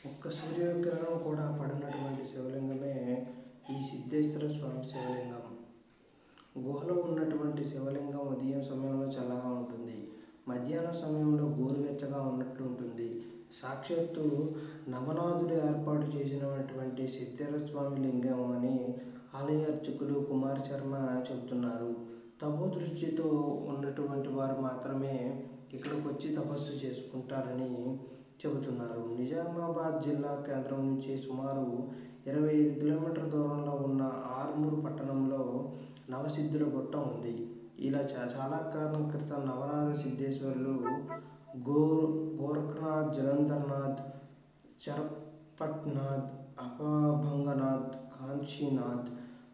ఒక్క సూర్యకిరణం కూడా పడినటువంటి శివలింగమే ఈ సిద్ధేశ్వర స్వామి శివలింగం. గుహలో ఉన్నటువంటి శివలింగం ఉదయం సమయంలో చల్లగా ఉంటుంది, మధ్యాహ్నం సమయంలో గోరువెచ్చగా ఉన్నట్లు ఉంటుంది. సాక్షాత్తు నవనాథుడు ఏర్పాటు చేసినటువంటి సిద్ధేశ్వర స్వామి లింగం అని ఆలయ అర్చకులు కుమార్ శర్మ చెబుతున్నారు. తపోదృష్టితో ఉన్నటువంటి వారు మాత్రమే ఇక్కడికి వచ్చి తపస్సు చేసుకుంటారని చెబుతున్నారు. నిజామాబాద్ జిల్లా కేంద్రం నుంచి సుమారు 25 కిలోమీటర్ల దూరంలో ఉన్న ఆర్మూర్ పట్టణంలో నవసిద్ధుల గుట్ట ఉంది. ఇలా చాలా కాలం క్రితం నవనాథ సిద్ధేశ్వరులు గోరఖనాథ్, జలంధర్నాథ్, చరపట్నాథ్, అపభంగనాథ్, కాంచీనాథ్,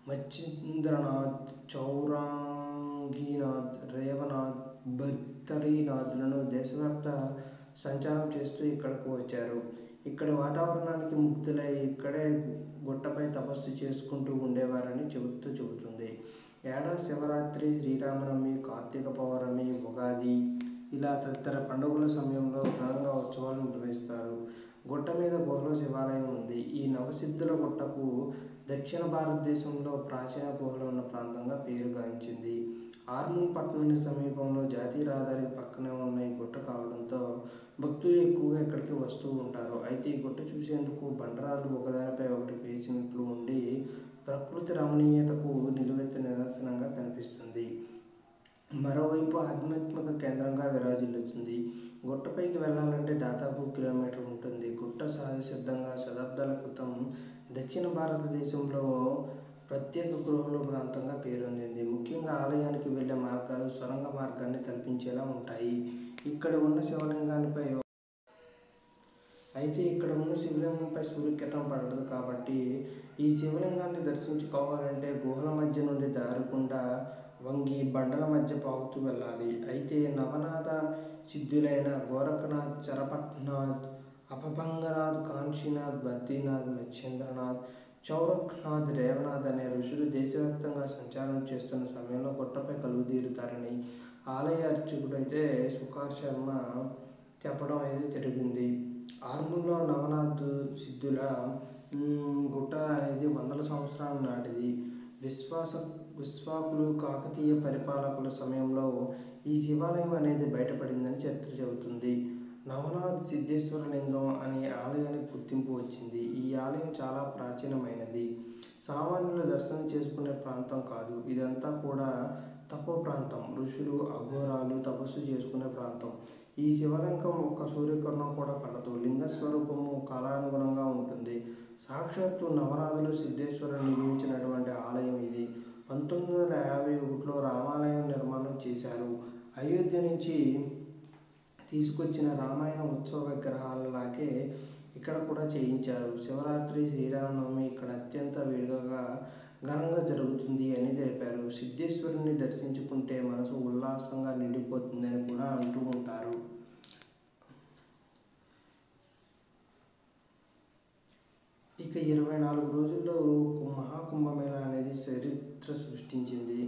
మచ్చింద్రనాథ్, చౌరంగీనాథ్, రేవనాథ్, బద్రీనాథ్లను దేశవ్యాప్త సంచారం చేస్తూ ఇక్కడకు వచ్చారు. ఇక్కడి వాతావరణానికి ముగ్ధులై ఇక్కడే గుట్టపై తపస్సు చేసుకుంటూ ఉండేవారని చెబుతుంది. ఏడాది శివరాత్రి, శ్రీరామనవమి, కార్తీక పౌర్ణమి, ఉగాది ఇలా తదితర పండుగల సమయంలో ఘనంగా ఉత్సవాలు నిర్వహిస్తారు. గుట్ట మీద గుహలో శివాలయం ఉంది. ఈ నవసిద్ధుల గుట్టకు దక్షిణ భారతదేశంలో ప్రాచీన గుహలు ఉన్న ప్రాంతంగా పేరుగాంచింది. ఆర్మూర్ పట్టణానికి సమీపంలో జాతీయ రహదారికి పక్కనే ఉన్న ఈ గుట్ట కావడంతో భక్తులు ఎక్కువగా ఇక్కడికి వస్తూ ఉంటారు. అయితే ఈ గుట్ట చూసేందుకు బండరాలు ఒకదానిపై ఒకటి పేర్చినట్లు ఉండి ప్రకృతి రమణీయతకు నిలువెత్తు నిదర్శనంగా కనిపిస్తుంది. మరోవైపు ఆధ్యాత్మిక కేంద్రంగా విరాజిల్లుతుంది. గుట్టపైకి వెళ్ళాలంటే దాదాపు కిలోమీటర్ ఉంటుంది. గుట్ట సహజసిద్ధంగా శతాబ్దాల క్రితం దక్షిణ భారతదేశంలో ప్రత్యేక గృహల ప్రాంతంగా పేరొందింది. ముఖ్యంగా ఆలయానికి వెళ్ళే మార్గాలు సొరంగ మార్గాన్ని తలపించేలా ఉంటాయి. ఇక్కడ ఉన్న శివలింగంపై సూర్యకిరణం పడదు కాబట్టి ఈ శివలింగాన్ని దర్శించుకోవాలంటే గుహల మధ్య నుండి దారకుండా వంగి బండల మధ్య పాకుతూ వెళ్ళాలి. అయితే నవనాథ సిద్ధులైన గోరఖనాథ్, చరపట్నాథ్, అపభంగనాథ్, కాంచీనాథ్, బద్రీనాథ్, మచ్చింద్రనాథ్, చౌరఖ్నాథ్, రేవనాథ్ అనే ఋషులు దేశవ్యాప్తంగా సంచారం చేస్తున్న సమయంలో గుట్టపై కలుగుదీరుతారని ఆలయ అర్చకుడు అయితే కుమార్ శర్మ చెప్పడం అయితే జరిగింది. ఆర్మూర్లో నవనాథ్ సిద్ధుల గుట్ట అనేది వందల సంవత్సరాల నాటిది. విశ్వాకులు కాకతీయ పరిపాలకుల సమయంలో ఈ శివాలయం అనేది బయటపడిందని చరిత్ర చెబుతుంది. నవనాథ్ సిద్ధేశ్వర లింగం అనే ఆలయానికి గుర్తింపు వచ్చింది. ఈ ఆలయం చాలా ప్రాచీనమైనది. సామాన్యులు దర్శనం చేసుకునే ప్రాంతం కాదు. ఇదంతా కూడా తపో ప్రాంతం. ఋషులు, అఘోరాలు తపస్సు చేసుకునే ప్రాంతం. ఈ శివలింగం ఒక్క సూర్యకిరణం కూడా పడదు. లింగ స్వరూపము కాలానుగుణంగా ఉంటుంది. సాక్షాత్తు నవనాథులు సిద్ధేశ్వరులు నిర్మించినటువంటి ఆలయం ఇది. 1951లో రామాలయం నిర్మాణం చేశారు. అయోధ్య నుంచి తీసుకొచ్చిన రామాయణ ఉత్సవ విగ్రహాలలాగే ఇక్కడ కూడా చేయించారు. శివరాత్రి, శ్రీరామనవమి ఇక్కడ అత్యంత వేడుకగా ఘనంగా జరుగుతుంది అని తెలిపారు. సిద్ధేశ్వరుని దర్శించుకుంటే మనసు ఉల్లాసంగా నిండిపోతుందని కూడా అంటూ ఉంటారు. ఇక 24 రోజుల్లో మహాకుంభమేళా అనేది చరిత్ర సృష్టించింది.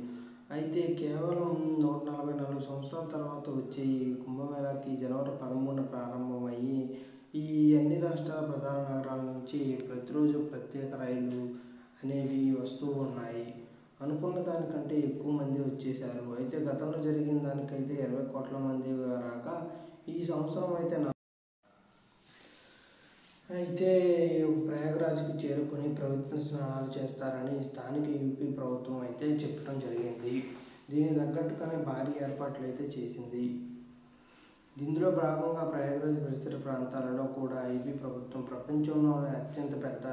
అయితే కేవలం 144 సంవత్సరాల తర్వాత వచ్చే ఈ కుంభమేళాకి జనవరి 13న ప్రారంభమయ్యి ఈ అన్ని రాష్ట్రాల ప్రధాన నగరాల నుంచి ప్రతిరోజు ప్రత్యేక రైళ్లు అనేవి వస్తూ ఉన్నాయి. అనుకున్న దానికంటే ఎక్కువ మంది వచ్చేశారు. అయితే గతంలో జరిగిన దానికైతే 20 కోట్ల మంది రాక ఈ సంవత్సరం అయితే ప్రయాగరాజ్కి చేరుకుని పవిత్ర స్నానాలు చేస్తారని స్థానిక యూపీ ప్రభుత్వం అయితే చెప్పడం జరిగింది. దీనికి తగ్గట్టుగానే భారీ ఏర్పాట్లు అయితే చేసింది. ఇందులో భాగంగా ప్రయాగరాజ్ పరిసర ప్రాంతాలలో కూడా యూపీ ప్రభుత్వం ప్రపంచంలోనే అత్యంత పెద్ద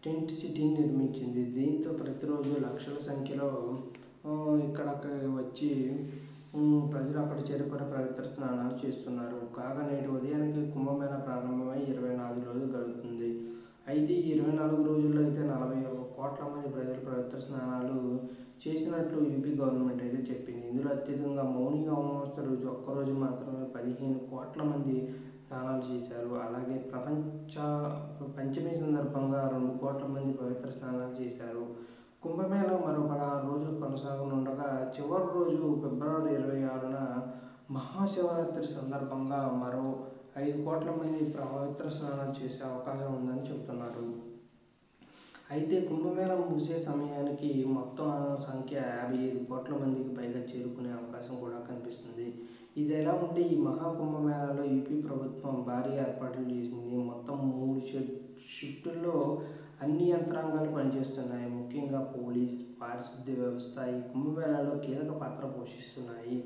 టెంట్ సిటీని నిర్మించింది. దీంతో ప్రతిరోజు లక్షల సంఖ్యలో ఇక్కడికి వచ్చి ప్రజలు అక్కడ చేరుకుని పవిత్ర స్నానాలు చేస్తున్నారు. కాగా నేటి ఉదయానికి కుంభమేళా ప్రారంభమై 24 రోజులు గడుపుతుంది. అయితే ఈ 24 రోజుల్లో అయితే 41 కోట్ల మంది ప్రజలు పవిత్ర స్నానాలు చేసినట్లు యూపీ గవర్నమెంట్ అయితే చెప్పింది. ఇందులో అత్యధికంగా మౌని అమావాస్య రోజు ఒక్కరోజు మాత్రమే 15 కోట్ల మంది స్నానాలు చేశారు. అలాగే పంచమి సందర్భంగా 2 కోట్ల మంది పవిత్ర స్నానాలు చేశారు. కుంభమేళా మరో 16 రోజులు కొనసాగనుండగా చివరి రోజు ఫిబ్రవరి 26న మహాశివరాత్రి సందర్భంగా మరో 5 కోట్ల మంది పవిత్ర స్నానాలు చేసే అవకాశం ఉందని చెబుతున్నారు. అయితే కుంభమేళా ముగిసే సమయానికి మొత్తం సంఖ్య 55 కోట్ల మందికి పైగా చేరుకునే అవకాశం కూడా కనిపిస్తుంది. ఇది ఎలా ఉంటే ఈ మహాకుంభమేళాలో యూపీ ప్రభుత్వం భారీ ఏర్పాట్లు చేసింది. మొత్తం 3 షిఫ్టుల్లో అన్ని యంత్రాంగాలు పనిచేస్తున్నాయి. ముఖ్యంగా పోలీస్, పారిశుద్ధ్య వ్యవస్థ ఈ కుంభమేళాలో కీలక పాత్ర పోషిస్తున్నాయి.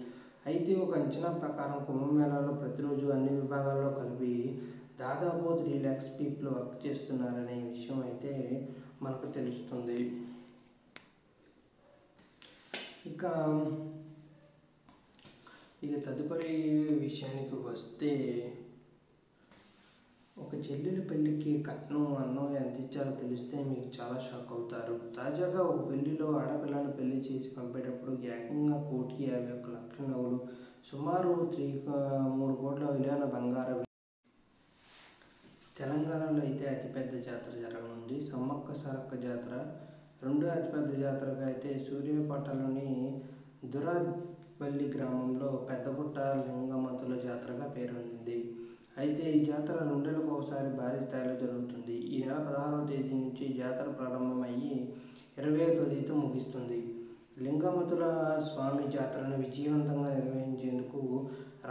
అయితే ఒక అంచనా ప్రకారం కుంభమేళాలో ప్రతిరోజు అన్ని విభాగాల్లో కలిపి దాదాపు 3 lakhs పీపుల్ వర్క్ చేస్తున్నారనే విషయం అయితే మనకు తెలుస్తుంది. ఇక తదుపరి విషయానికి వస్తే, ఒక చెల్లెలి పెళ్లికి కట్నం అన్నం ఎంత ఇచ్చారో తెలిస్తే మీకు చాలా షాక్ అవుతారు. తాజాగా ఒక పెళ్లిలో ఆడపిల్లను పెళ్లి చేసి పంపేటప్పుడు ఏకంగా 1,51,00,000 నగలు, సుమారు 3 కోట్ల విలువైన బంగారం. తెలంగాణలో అయితే అతిపెద్ద జాతర జరగనుంది సమ్మక్క సారక్క జాతర. రెండో అతిపెద్ద జాతరగా అయితే సూర్యాపేటలోని దురాపల్లి గ్రామంలో పెద్దగుట్ట లింగమంతుల జాతరగా పేరొందింది. అయితే ఈ జాతర 2 నెలలకు ఒకసారి భారీ స్థాయిలో జరుగుతుంది. ఈ నెల 16వ తేదీ నుంచి జాతర ప్రారంభమయ్యి 20వ తేదీతో ముగుస్తుంది. లింగమంతుల స్వామి జాతరను విజయవంతంగా నిర్వహించేందుకు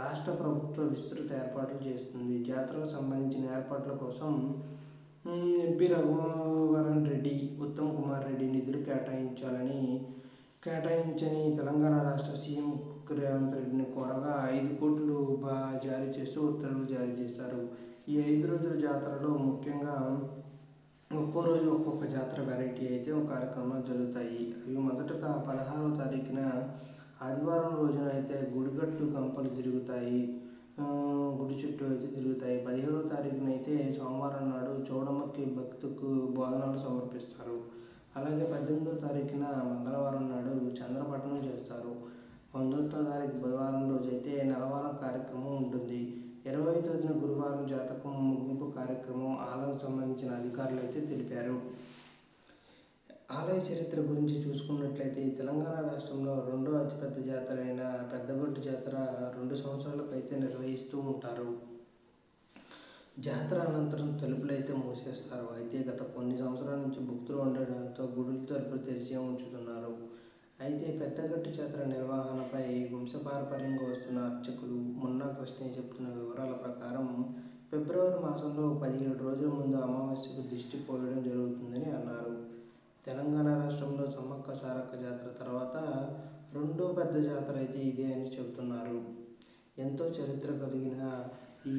రాష్ట్ర ప్రభుత్వం విస్తృత ఏర్పాట్లు చేస్తుంది. జాతరకు సంబంధించిన ఏర్పాట్ల కోసం ఎంపీ రఘువరన్ రెడ్డి, ఉత్తమ్ కుమార్ రెడ్డి నిధులు కేటాయించని తెలంగాణ రాష్ట్ర సీఎం రేవంత్ రెడ్డిని కోరగా 5 కోట్లు జారీ చేస్తూ ఉత్తర్వులు జారీ చేశారు. ఈ 5 రోజుల జాతరలో ముఖ్యంగా ఒక్కో రోజు ఒక్కొక్క జాతర వెరైటీ అయితే ఒక కార్యక్రమాలు జరుగుతాయి. అవి మొదటగా 16వ తారీఖున ఆదివారం రోజున అయితే గుడిగట్టు గంపలు తిరుగుతాయి, గుడి చుట్టూ అయితే తిరుగుతాయి. 17వ తారీఖున అయితే సోమవారం నాడు చౌడమ్మకి భక్తుకు బోధనలు సమర్పిస్తారు. అలాగే 18వ తారీఖున మంగళవారం నాడు చంద్రపట్టణం చేస్తారు. 19వ తారీఖు బుధవారం రోజు అయితే నెలవారం కార్యక్రమం ఉంటుంది. 20వ తేదీన గురువారం జాతకం ముగింపు కార్యక్రమం ఆలయాలకు సంబంధించిన అధికారులు అయితే తెలిపారు. ఆలయ చరిత్ర గురించి చూసుకున్నట్లయితే తెలంగాణ రాష్ట్రంలో రెండో అతిపెద్ద జాతర అయిన పెద్దగొట్టు జాతర 2 సంవత్సరాలకు అయితే నిర్వహిస్తూ ఉంటారు. జాతర అనంతరం తలుపులు అయితే మూసేస్తారు. అయితే గత కొన్ని సంవత్సరాల నుంచి భక్తులు ఉండడంతో గుడుల తలుపులు తెరిచే ఉంచుతున్నారు. అయితే పెద్దగట్టు జాతర నిర్వహణపై వంశపారంపర్యంగా వస్తున్న అర్చకులు మున్నా కృష్ణయ్య చెబుతున్న వివరాల ప్రకారం ఫిబ్రవరి మాసంలో 17 రోజుల ముందు అమావాస్యకు దిష్టి పోయడం జరుగుతుందని అన్నారు. తెలంగాణ రాష్ట్రంలో సమ్మక్క సారక్క జాతర తర్వాత రెండో పెద్ద జాతర అయితే ఇదే అని చెబుతున్నారు. ఎంతో చరిత్ర కలిగిన ఈ